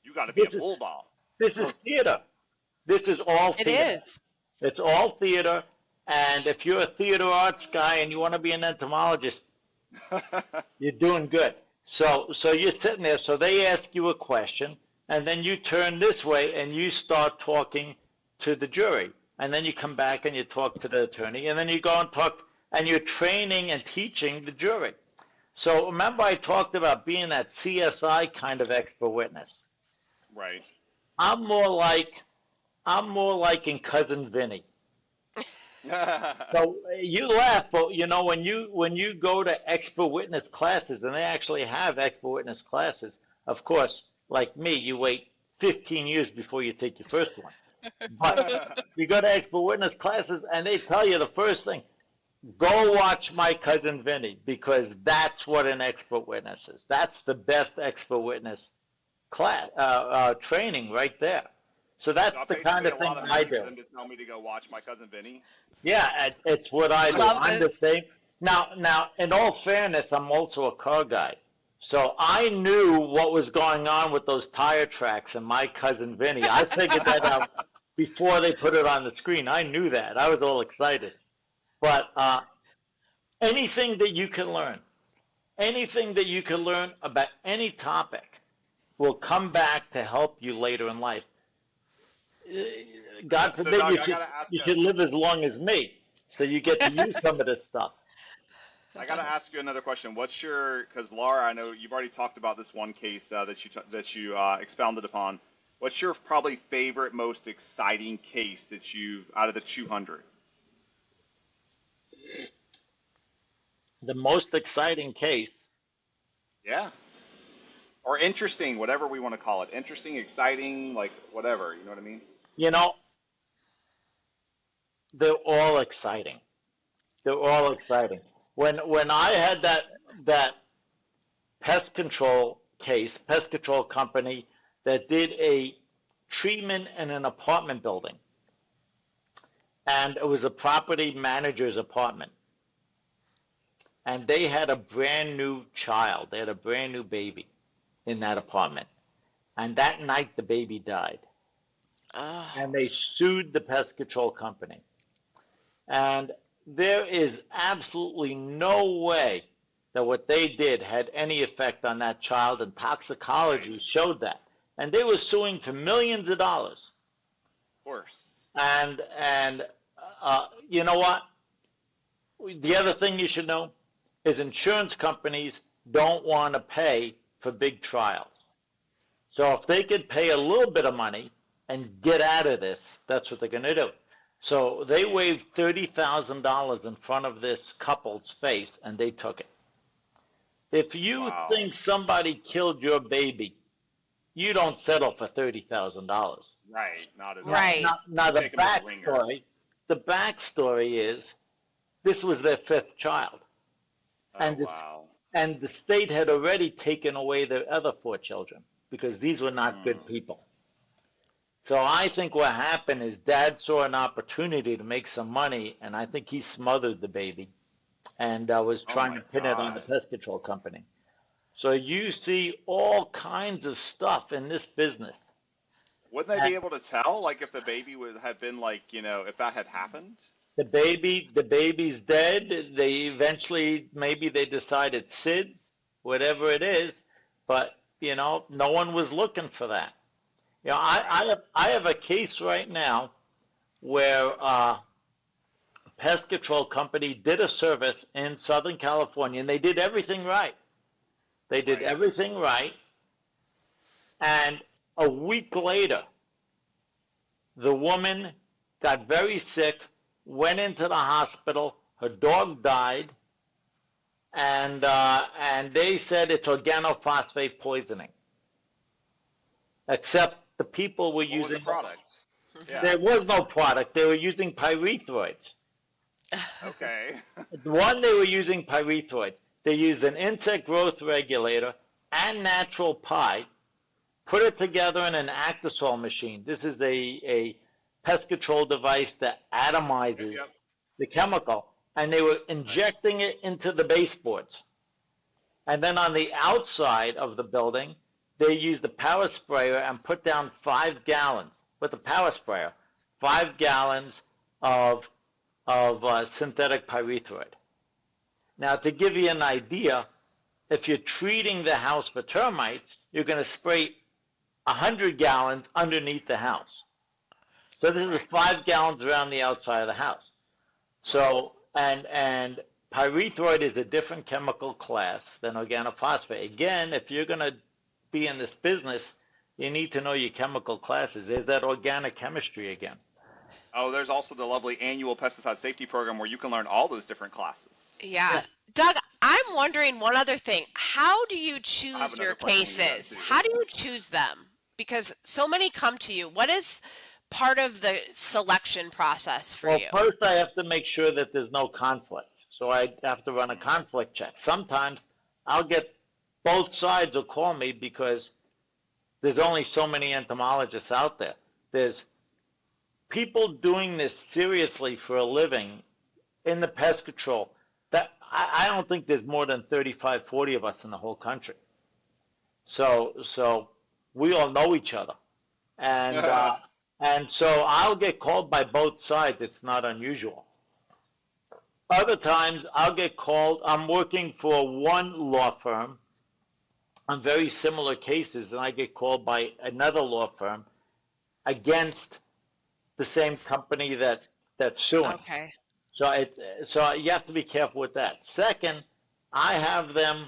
You got to be a this is bulldog. this is theater. This is all It theater. is. It's all theater. And if you're a theater arts guy and you want to be an entomologist, you're doing good. So you're sitting there. So they ask you a question, and then you turn this way and you start talking to the jury, and then you come back and you talk to the attorney, and then you go and talk, and you're training and teaching the jury. So remember, I talked about being that CSI kind of expert witness. Right. I'm more like in Cousin Vinny. So you laugh, but when you go to expert witness classes, and they actually have expert witness classes, of course, like me, you wait 15 years before you take your first one. But you go to expert witness classes, and they tell you the first thing, go watch My Cousin Vinny, because that's what an expert witness is. That's the best expert witness class training right there. So that's So the kind of basically a thing lot of I money do. for them to tell me to go watch My Cousin Vinny. Yeah, it's what I do. Love I'm this. the same. Now, in all fairness, I'm also a car guy. So I knew what was going on with those tire tracks in My Cousin Vinny. I figured that out before they put it on the screen. I knew that. I was all excited. But anything that you can learn, about any topic will come back to help you later in life. God So, forbid Doug, you I should, gotta ask you you. should live as long as me, so you get to use some of this stuff. I gotta ask you another question. Because Laura, I know you've already talked about this one case that you expounded upon. What's your probably favorite, most exciting case that you out of the 200? The most exciting case, Yeah. Or interesting, whatever we want to call it. Interesting, exciting, like whatever. You know what I mean? you know, they're all exciting. They're all exciting. When I had that pest control company that did a treatment in an apartment building, and it was a property manager's apartment, and they had a brand new child. They had a brand new baby in that apartment, and that night the baby died, Oh, and they sued the pest control company. And there is absolutely no way that what they did had any effect on that child, and toxicology showed that. And they were suing for millions of dollars. Of course. And you know what? The other thing you should know is insurance companies don't want to pay for big trials. So if they could pay a little bit of money and get out of this, that's what they're going to do. So they waved $30,000 in front of this couple's face, and they took it. If you Wow. think somebody killed your baby, you don't settle for $30,000. Right. Not at all. Right. Now Take 'em to the ringer. the backstory is this was their fifth child, Oh, wow. and the state had already taken away their other four children because these were not good people. So I think what happened is Dad saw an opportunity to make some money, and I think he smothered the baby, and was trying my to pin it on the God. pest control company. So you see all kinds of stuff in this business. Wouldn't they be able to tell, like, if the baby would have been, like, if that had happened? The baby's dead. They eventually, maybe they decide it's SIDS, whatever it is, but no one was looking for that. I have a case right now where a pest control company did a service in Southern California, and they did everything right. They did everything right, and a week later, the woman got very sick, went into the hospital, her dog died, and they said it's organophosphate poisoning. Except the people were What was using the product? Yeah. There was no product. They were using pyrethroids. Okay. One, they were using pyrethroids. They used an insect growth regulator and natural pie, put it together in an Actisol machine. This is a pest control device that atomizes Yep. the chemical, and they were injecting it into the baseboards. And then on the outside of the building, they used a power sprayer and put down 5 gallons with a power sprayer, 5 gallons of synthetic pyrethroid. Now, to give you an idea, if you're treating the house for termites, you're going to spray 100 gallons underneath the house. So this is 5 gallons around the outside of the house. So, and pyrethroid is a different chemical class than organophosphate. Again, if you're going to be in this business, you need to know your chemical classes. There's that organic chemistry again. Oh, there's also the lovely annual pesticide safety program where you can learn all those different classes. Yeah. Doug, I'm wondering one other thing. How do you choose another your question you cases? have, too. How do you choose them? Because so many come to you. What is part of the selection process for you? Well, first I have to make sure that there's no conflict. So I have to run a conflict check. Sometimes I'll get both sides will call me because there's only so many entomologists out there. There's people doing this seriously for a living in the pest control. That I don't think there's more than 35, 40 of us in the whole country. So we all know each other. And so I'll get called by both sides. It's not unusual. Other times I'll get called. I'm working for one law firm on very similar cases, and I get called by another law firm against the same company that's suing. Okay. So you have to be careful with that. Second, I have them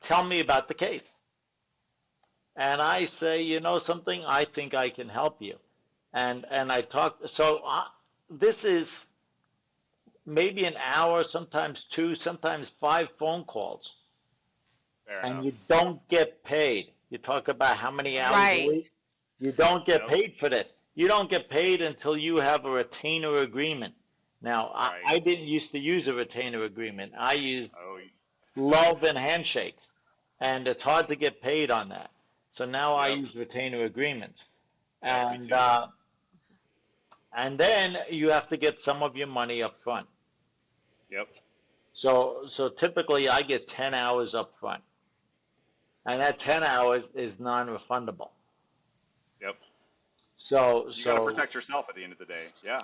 tell me about the case. And I say, you know something, I think I can help you. And I talk, this is maybe an hour, sometimes 2, sometimes 5 phone calls. Fair And enough. you don't get paid. You talk about how many hours Right. a week. You don't get Nope. paid for this. You don't get paid until you have a retainer agreement. Now, Right. I didn't used to use a retainer agreement. I used Oh, love and handshakes, and it's hard to get paid on that. So now I Yep. use retainer agreements, Yeah, me and too. and then you have to get some of your money up front. Yep. So typically I get 10 hours up front, and that 10 hours is non-refundable. Yep. So You got to protect yourself at the end of the day. Yeah.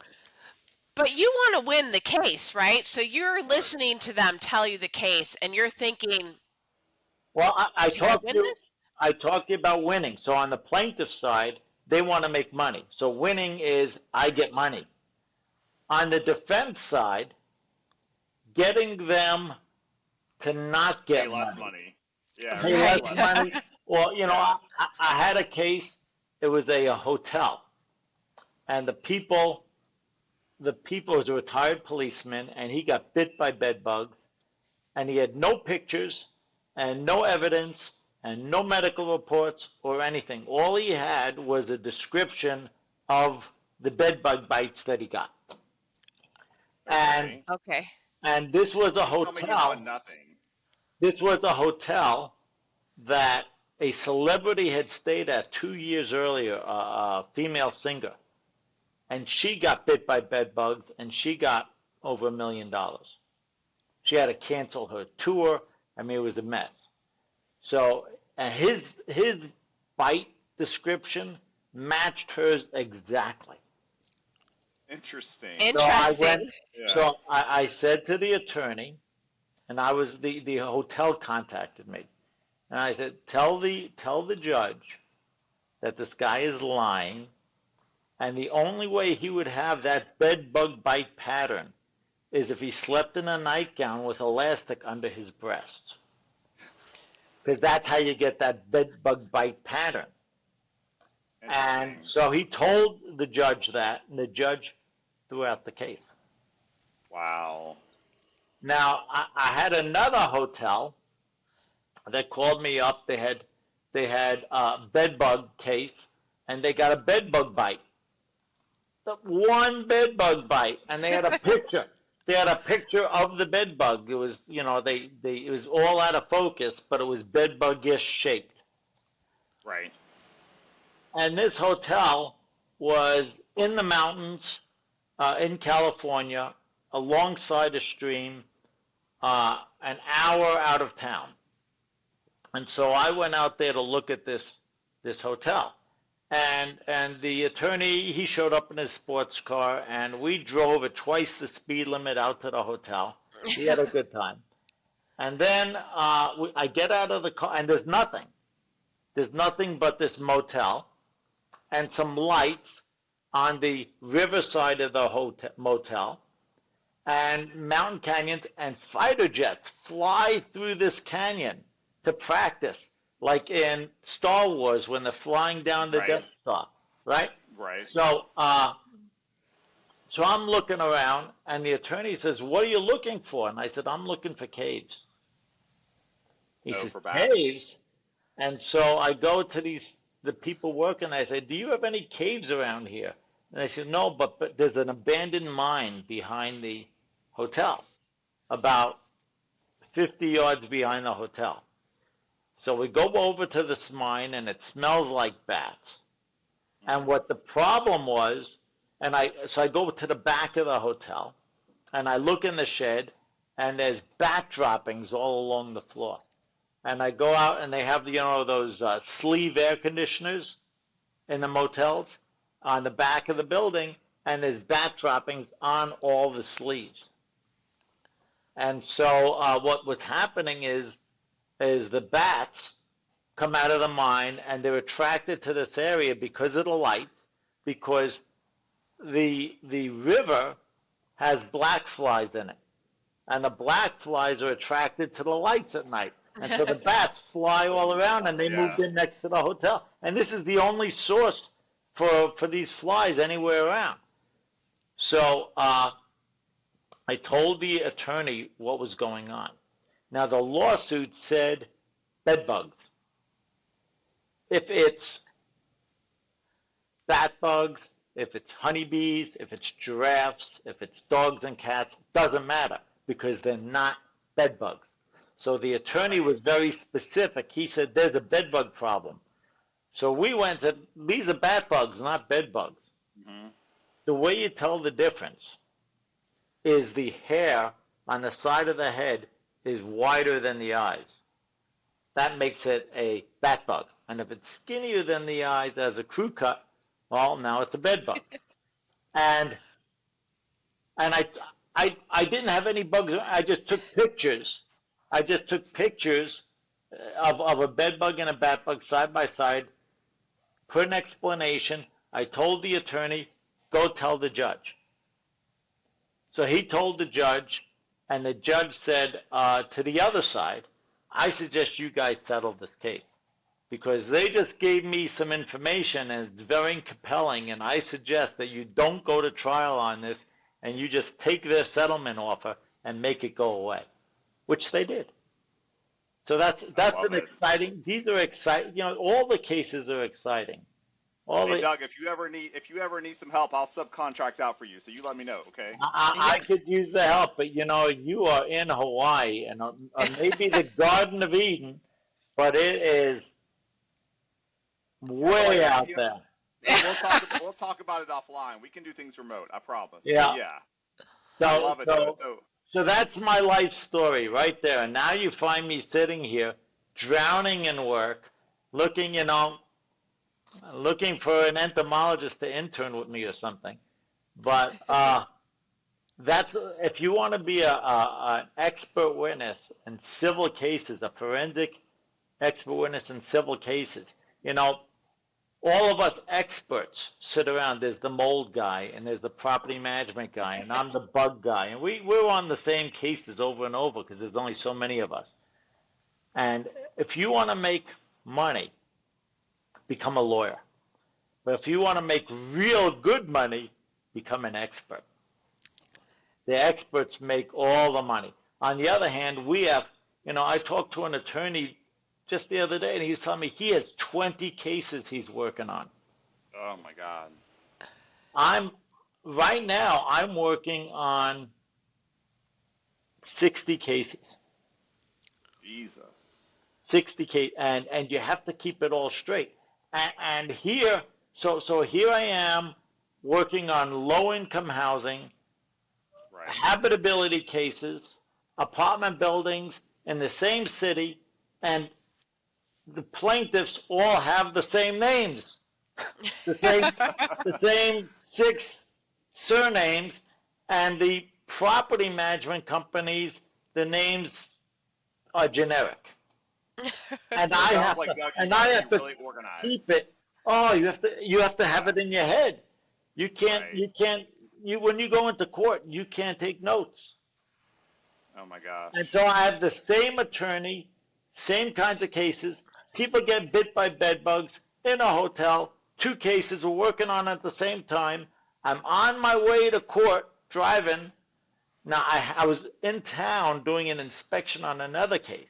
But you want to win the case, right? So you're listening to them tell you the case, and you're thinking, well, I can I talked win to this? I talked to you about winning. So on the plaintiff side, they want to make money. So winning is I get money. On the defense side, getting them to not get Pay less money. Yeah. Pay Right. less money Well, Yeah. I had a case. It was a hotel, and the people was a retired policeman, and he got bit by bed bugs, and he had no pictures, and no evidence, and no medical reports or anything. All he had was a description of the bed bug bites that he got, and Okay. Okay. and this was a Tell me he saw hotel. nothing. This was a hotel that a celebrity had stayed at 2 years earlier, a female singer, and she got bit by bed bugs, and she got over $1 million. She had to cancel her tour. I mean, it was a mess. So his bite description matched hers exactly. Interesting. So I Interesting. went. Yeah. So I said to the attorney, and I was the hotel contacted me, and I said, tell the judge that this guy is lying, and the only way he would have that bed bug bite pattern is if he slept in a nightgown with elastic under his breast, because that's how you get that bed bug bite pattern. And Interesting. so he told the judge that, and the judge threw out the case. Wow. Now I had another hotel that called me up. They had a bed bug case, and they got a bed bug bite. One bed bug bite, and they had a picture. They had a picture of the bed bug. It was, it was all out of focus, but it was bed bug-ish shaped. Right. And this hotel was in the mountains, in California, alongside a stream, an hour out of town. And so I went out there to look at this hotel. And the attorney, he showed up in his sports car, and we drove at twice the speed limit out to the hotel. We had a good time. And then I get out of the car, and there's nothing. There's nothing but this motel and some lights on the riverside of the motel, and mountain canyons, and fighter jets fly through this canyon to practice, like in Star Wars when they're flying down the Right. Death Star, right? Right. So, so I'm looking around, and the attorney says, "What are you looking for?" And I said, "I'm looking for caves." He Oh, says, for bats. "Caves?" And so I go to the people working. I say, "Do you have any caves around here?" And they said, "No, but there's an abandoned mine behind the hotel, about 50 yards behind the hotel." So we go over to this mine, and it smells like bats. And what the problem was, so I go to the back of the hotel, and I look in the shed, and there's bat droppings all along the floor. And I go out, and they have those sleeve air conditioners in the motels on the back of the building, and there's bat droppings on all the sleeves. And so what was happening is the bats come out of the mine, and they're attracted to this area because of the lights, because the river has black flies in it, and the black flies are attracted to the lights at night, and so the bats fly all around, and they moved in next to the hotel, and this is the only source for these flies anywhere around. So I told the attorney what was going on. Now the lawsuit said bed bugs. If it's bat bugs, if it's honeybees, if it's giraffes, if it's dogs and cats, doesn't matter, because they're not bed bugs. So the attorney was very specific. He said, "There's a bed bug problem." So we went and said, "These are bat bugs, not bed bugs." Mm-hmm. The way you tell the difference is the hair on the side of the head is wider than the eyes. That makes it a bat bug. And if it's skinnier than the eyes as a crew cut, well, now it's a bed bug. and I didn't have any bugs. I just took pictures. I just took pictures of a bed bug and a bat bug side by side, put an explanation. I told the attorney, "Go tell the judge." So he told the judge, and the judge said to the other side, "I suggest you guys settle this case." because they just gave me some information and it's very compelling, and I suggest that you don't go to trial on this and you just take their settlement offer and make it go away, which they did. So that's an exciting. These are exciting. You know, all the cases are exciting. Hey, Doug, if you ever need some help, I'll subcontract out for you. So you let me know, okay? I could use the help, but you know, you are in Hawaii and maybe the Garden of Eden, but it is way out there. We'll talk about it offline. We can do things remote, I promise. Yeah. Yeah. So, I love it. So that's my life story right there. And now you find me sitting here, drowning in work, looking for an entomologist to intern with me or something. But that's if you want to be an expert witness in civil cases, a forensic expert witness in civil cases. You know, all of us experts sit around. There's the mold guy, and there's the property management guy, and I'm the bug guy, and we're on the same cases over and over because there's only so many of us. And if you want to make money, become a lawyer. But if you want to make real good money, become an expert. The experts make all the money. On the other hand, we have, you know, I talked to an attorney just the other day, and he was telling me he has 20 cases he's working on. Oh my God. Right now, I'm working on 60 cases. Jesus. 60 cases, and you have to keep it all straight. And here, so here I am working on low-income housing, right, habitability cases, apartment buildings in the same city, and the plaintiffs all have the same names, the same 6 surnames, and the property management companies, the names are generic. And I have to really organized. keep it. Oh, you have to have it in your head. You can't. Right. When you go into court, you can't take notes. Oh my gosh. And so I have the same attorney, same kinds of cases. People get bit by bed bugs in a hotel. 2 cases we're working on at the same time. I'm on my way to court driving. Now I was in town doing an inspection on another case.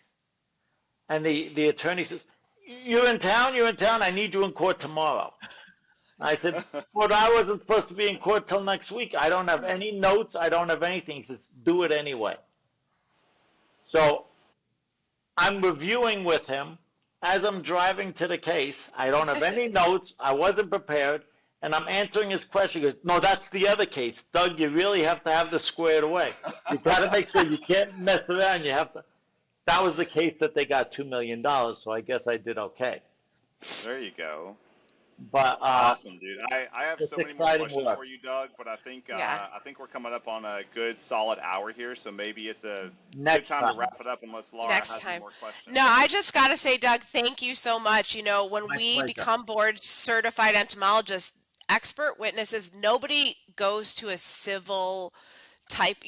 And the attorney says, you're in town, I need you in court tomorrow. I said, but I wasn't supposed to be in court till next week. I don't have any notes, I don't have anything. He says, do it anyway. So I'm reviewing with him as I'm driving to the case. I don't have any notes, I wasn't prepared, and I'm answering his question. He goes, no, that's the other case. Doug, you really have to have this squared away. You got to make sure you can't mess around. You have to. That was the case that they got $2 million, so I guess I did okay. There you go. But awesome, dude. I have so many more questions for you, Doug, but I think we're coming up on a good solid hour here, so maybe it's a good time to wrap it up unless Laura has some more questions. No, I just got to say, Doug, thank you so much. You know, when we become board certified entomologists, expert witnesses, nobody goes to a civil type,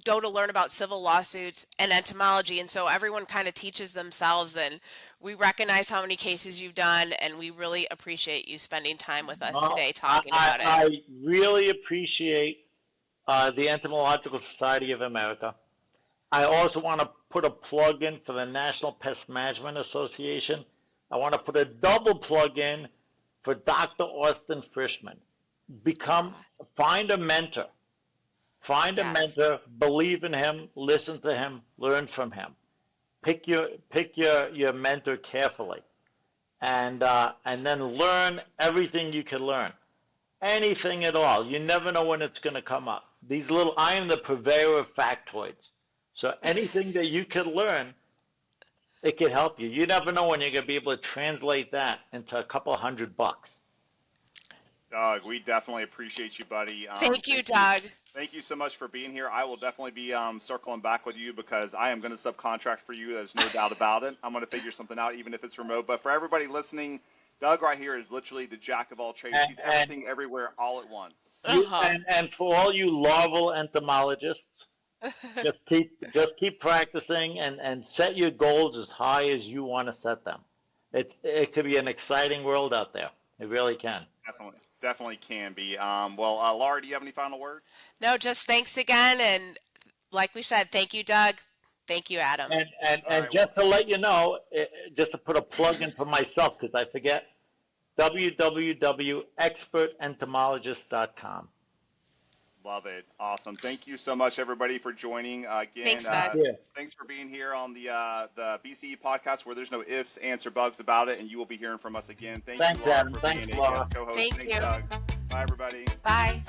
go to learn about civil lawsuits and entomology, and so everyone kind of teaches themselves, and we recognize how many cases you've done, and we really appreciate you spending time with us today talking about it. I really appreciate the Entomological Society of America. I also want to put a plug in for the National Pest Management Association. I want to put a double plug in for Dr. Austin Frischman. Find a mentor. Find a mentor, believe in him, listen to him, learn from him. Pick your mentor carefully, and then learn everything you can learn, anything at all. You never know when it's going to come up. I am the purveyor of factoids, so anything that you can learn, it could help you. You never know when you're going to be able to translate that into a couple $100. Doug, we definitely appreciate you, buddy. Thank you, Doug. Thank you so much for being here. I will definitely be circling back with you because I am going to subcontract for you. There's no doubt about it. I'm going to figure something out, even if it's remote. But for everybody listening, Doug right here is literally the jack of all trades. He's everything everywhere all at once. And for all you larval entomologists, just keep practicing and set your goals as high as you want to set them. it could be an exciting world out there. It really can. Definitely can be. Well, Laura, do you have any final words? No, just thanks again. And like we said, thank you, Doug. Thank you, Adam. And right, just to let you know, just to put a plug in for myself, because I forget, www.expertentomologist.com. Love it. Awesome. Thank you so much, everybody, for joining. Again, Thanks, Doug. thanks for being here on the BCE podcast, where there's no ifs, ands, or bugs about it, and you will be hearing from us again. Thanks, you, Laura, Adam. for Thanks, being Laura. a guest co-host. Thank Thanks, you. Doug. Bye, everybody. Bye.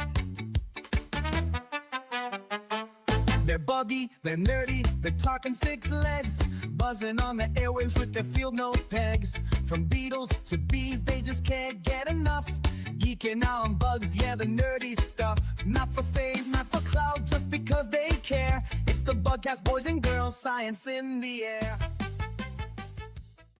They're buggy, they're nerdy, they're talking 6 legs, buzzing on the airwaves with their field note pegs. From beetles to bees, they just can't get enough. Geeking out on bugs, yeah, the nerdy stuff. Not for fame, not for clout, just because they care. It's the Bugcast, boys and girls, science in the air.